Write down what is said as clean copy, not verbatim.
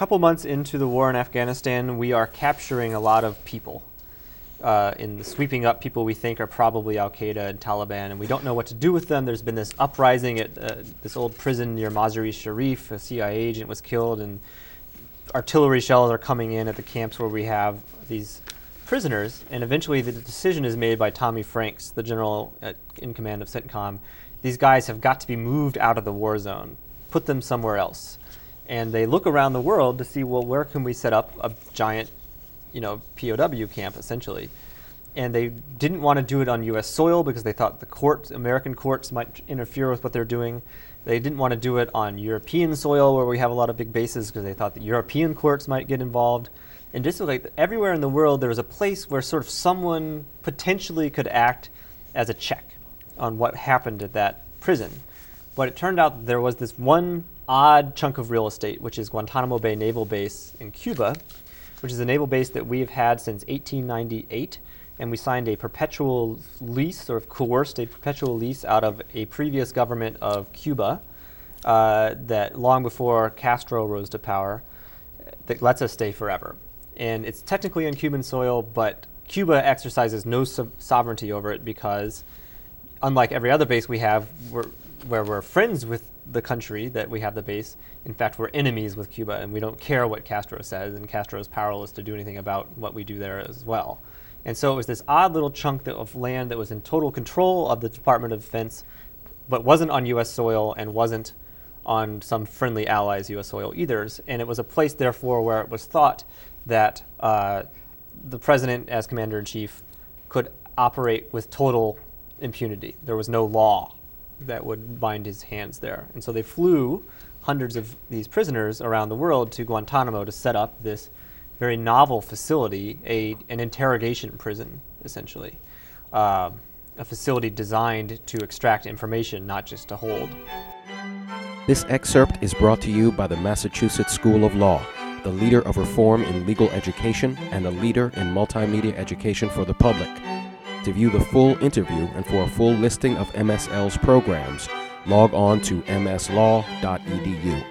couple months into the war in Afghanistan, we are capturing a lot of people. In sweeping up people we think are probably Al-Qaeda and Taliban, and we don't know what to do with them. There's been this uprising at this old prison near Mazar-e-Sharif. A CIA agent was killed, and artillery shells are coming in at the camps where we have these prisoners. And eventually the decision is made by Tommy Franks, the general in command of CENTCOM. These guys have got to be moved out of the war zone, put them somewhere else. And they look around the world to see, well, where can we set up a giant POW camp, essentially. And they didn't want to do it on U.S. soil because they thought the American courts might interfere with what they're doing. They didn't want to do it on European soil where we have a lot of big bases because they thought the European courts might get involved. And just like everywhere in the world, there was a place where sort of someone potentially could act as a check on what happened at that prison. But it turned out that there was this one odd chunk of real estate, which is Guantanamo Bay Naval Base in Cuba, which is a naval base that we've had since 1898, and we signed a perpetual lease, sort of coerced a perpetual lease out of a previous government of Cuba that long before Castro rose to power, that lets us stay forever. And it's technically on Cuban soil, but Cuba exercises no sovereignty over it because, unlike every other base we have, where we're friends with the country that we have the base, in fact, we're enemies with Cuba, and we don't care what Castro says, and Castro is powerless to do anything about what we do there as well. And so it was this odd little chunk of land that was in total control of the Department of Defense, but wasn't on U.S. soil and wasn't on some friendly allies' U.S. soil either. And it was a place, therefore, where it was thought that the president, as commander-in-chief, could operate with total impunity. There was no law that would bind his hands there. And so they flew hundreds of these prisoners around the world to Guantanamo to set up this very novel facility, an interrogation prison, essentially. A facility designed to extract information, not just to hold. This excerpt is brought to you by the Massachusetts School of Law, the leader of reform in legal education and a leader in multimedia education for the public. To view the full interview and for a full listing of MSL's programs, log on to mslaw.edu.